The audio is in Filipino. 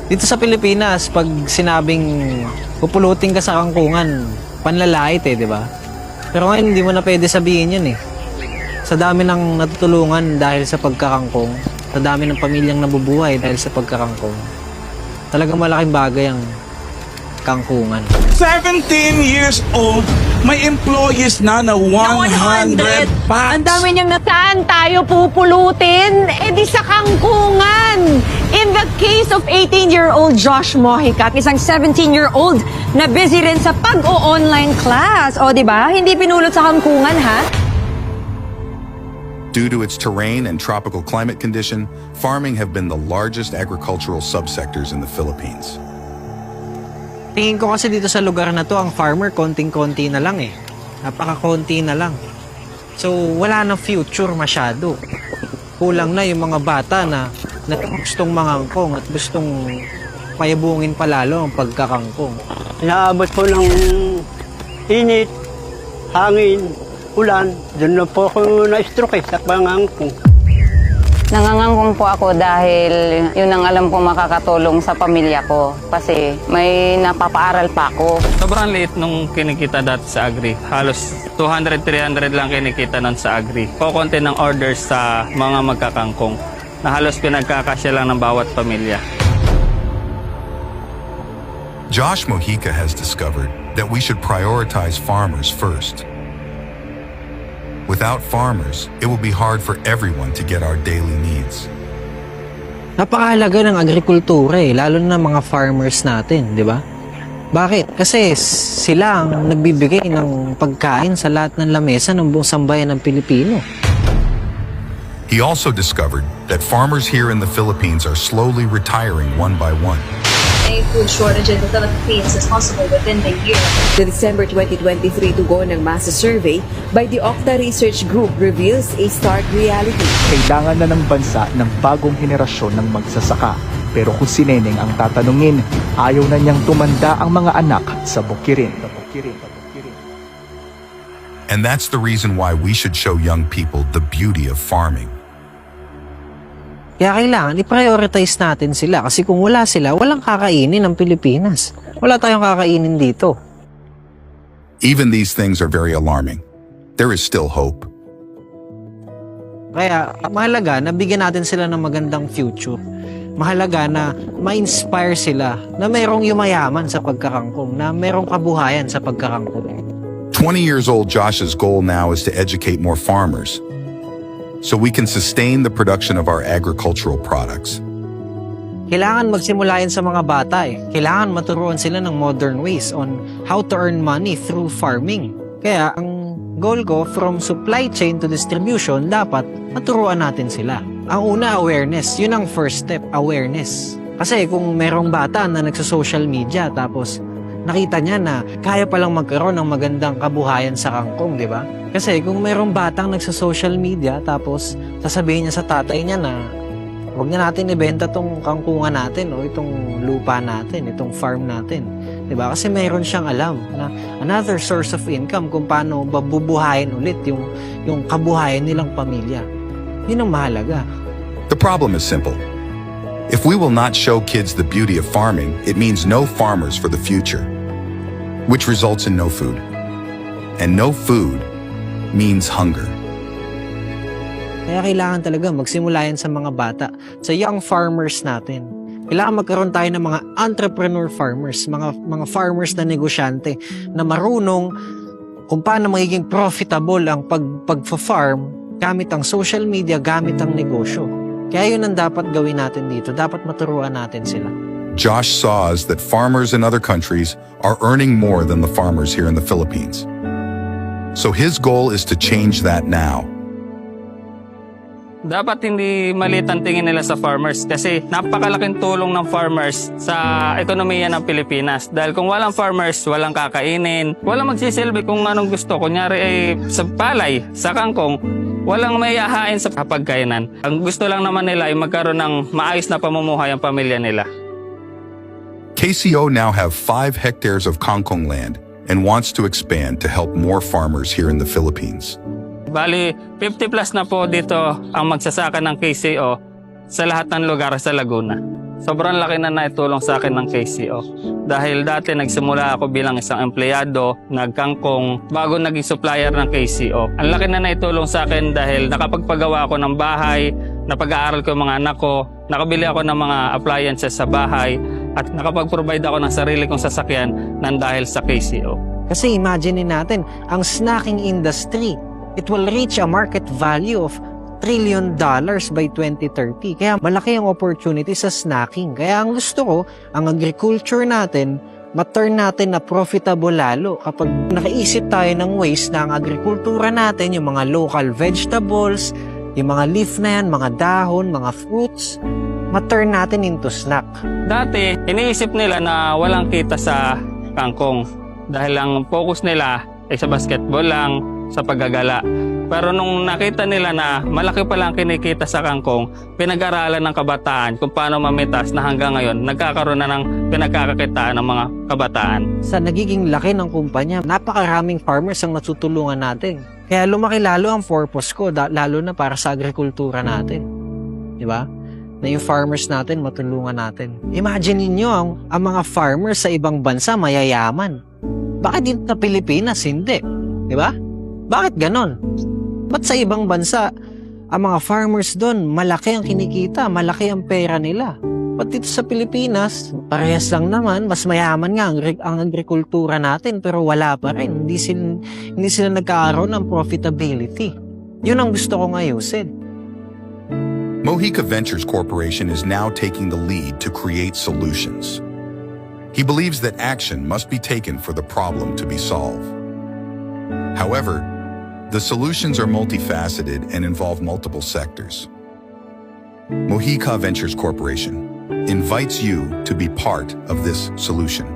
Dito sa Pilipinas, pag sinabing pupulutin ka sa kangkungan, panlalait di ba? Pero ngayon, hindi mo na pwede sabihin yun Sa dami ng natutulungan dahil sa pagkakangkong, sa dami ng pamilyang nabubuhay dahil sa pagkakangkong, talagang malaking bagay ang kangkungan. 17 years old, may employees na 100 packs. Ang dami niyang saan tayo pupulutin? Eh di sa kangkungan. In the case of 18-year-old Josh Mojicat, isang 17-year-old na busy rin sa pag-o-online class. O di ba? Hindi pinulot sa kangkungan, ha? Due to its terrain and tropical climate condition, farming have been the largest agricultural subsectors in the Philippines. Tingin ko kasi dito sa lugar na to, ang farmer konting-konti na lang Napaka-konti na lang. So, wala nang future masyado. Kulang na yung mga bata na gustong mangangkong at gustong payabungin palalo ang pagkakangkong. Inaabot po ng init, hangin, ulan. Doon na po ako na-stroke sa pangangkong. Nangangangkong po ako dahil yun ang alam kong makakatulong sa pamilya ko kasi may napapaaral pa ako. Sobrang liit nung kinikita dati sa agri. Halos 200-300 lang kinikita nun sa agri. Kukunti ng orders sa mga magkakangkong na halos pinagkakasya lang ng bawat pamilya. Josh Mojica has discovered that we should prioritize farmers first. Without farmers, it will be hard for everyone to get our daily needs. Napakahalaga ng agrikultura lalo na mga farmers natin, di ba? Bakit? Kasi sila ang nagbibigay ng pagkain sa lahat ng lamesa ng buong sambayan ng Pilipino. He also discovered that farmers here in the Philippines are slowly retiring one by one. A food shortage in the Philippines is possible within the year. The December 2023 tugon ng masa survey by the Okta Research Group reveals a stark reality. Kailangan na ng bansa ng bagong henerasyon ng magsasaka. Pero kung si Neneng ang tatanungin, ayaw na niyang tumanda ang mga anak sa bukirin. And that's the reason why we should show young people the beauty of farming. Kaya kailangan i-prioritize natin sila kasi kung wala sila, walang kakainin ng Pilipinas. Wala tayong kakainin dito. Even these things are very alarming. There is still hope. Kaya mahalaga na bigyan natin sila ng magandang future. Mahalaga na ma-inspire sila na mayroong yumayaman sa pagkakangkong, na mayroong kabuhayan sa pagkakangkong. 20 years old Josh's goal now is to educate more farmers so we can sustain the production of our agricultural products. Kailangan magsimula yan sa mga bata Kailangan maturuan sila ng modern ways on how to earn money through farming. Kaya ang goal ko from supply chain to distribution, dapat maturuan natin sila. Ang una, awareness. Yun ang first step, awareness. Kasi kung merong bata na nagsa-social media tapos nakita niya na kaya palang magkaroon ng magandang kabuhayan sa kangkong, di ba? Kasi kung merong batang nagsa-social media tapos sasabihin niya sa tatay niya na huwag na natin ibenta tong kangkungan natin o itong lupa natin, itong farm natin. Diba? Kasi mayroon siyang alam na another source of income kung paano babubuhayin ulit yung kabuhayan nilang pamilya. Yun ang mahalaga. The problem is simple. If we will not show kids the beauty of farming, it means no farmers for the future, which results in no food. And no food means hunger. Kaya kailangan talaga magsimula yan sa mga bata, sa young farmers natin. Kailangan magkaroon tayo ng mga entrepreneur farmers, mga farmers na negosyante, na marunong kung paano magiging profitable ang pag-farm gamit ang social media, gamit ang negosyo. Kaya yun ang dapat gawin natin dito. Dapat maturuan natin sila. Josh saws that farmers in other countries are earning more than the farmers here in the Philippines. So his goal is to change that now. Dapat hindi maliit ang tingin nila sa farmers kasi napakalaking tulong ng farmers sa ekonomiya ng Pilipinas. Dahil kung walang farmers, walang kakainin, walang magsisilbi kung anong gusto. Kunyari ay sa palay, sa kangkong, walang may ahain sa pagkainan. Ang gusto lang naman nila ay magkaroon ng maayos na pamumuhay ang pamilya nila. KCO now have 5 hectares of kangkong land and wants to expand to help more farmers here in the Philippines. Bali, 50 plus na po dito ang magsasaka ng KCO sa lahat ng lugar sa Laguna. sobrang laki na naitulong sa akin ng KCO. Dahil dati nagsimula ako bilang isang empleyado, nagkangkong, bago naging supplier ng KCO. Ang laki na naitulong sa akin dahil nakapagpagawa ako ng bahay, napag-aaral ko yung mga anak ko, nakabili ako ng mga appliances sa bahay, at nakapag-provide ako ng sarili kong sasakyan nang dahil sa KCO. Kasi imagine natin, ang snacking industry, it will reach a market value of $1 trillion by 2030. Kaya malaki ang opportunity sa snacking. Kaya ang gusto ko, ang agriculture natin, ma-turn natin na profitable lalo kapag nakaisip tayo ng ways na ang agrikultura natin, yung mga local vegetables, yung mga leaf na yan, mga dahon, mga fruits, ma-turn natin into snack. Dati, iniisip nila na walang kita sa kangkong dahil ang focus nila ay sa basketball lang, sa paggagala. Pero nung nakita nila na malaki pala ang kinikita sa kangkong, pinag-aralan ng kabataan kung paano mamitas na hanggang ngayon nagkakaroon na ng pinagkakakitaan ng mga kabataan. Sa nagiging laki ng kumpanya, napakaraming farmers ang natutulungan natin. Kaya lumaki lalo ang purpose ko, lalo na para sa agrikultura natin. Di ba? Na yung farmers natin, matulungan natin. Imagine niyo ang mga farmers sa ibang bansa mayayaman. Bakit dito sa Pilipinas, hindi? Di ba? Bakit ganon? Ba't sa ibang bansa, ang mga farmers doon, malaki ang kinikita, malaki ang pera nila? Ba't dito sa Pilipinas, parehas lang naman, mas mayaman nga ang agrikultura natin, pero wala pa rin. Hindi sila nagkakaroon ng profitability. Yun ang gusto kong ayusin. Mohica Ventures Corporation is now taking the lead to create solutions. He believes that action must be taken for the problem to be solved. However, the solutions are multifaceted and involve multiple sectors. Mohica Ventures Corporation invites you to be part of this solution.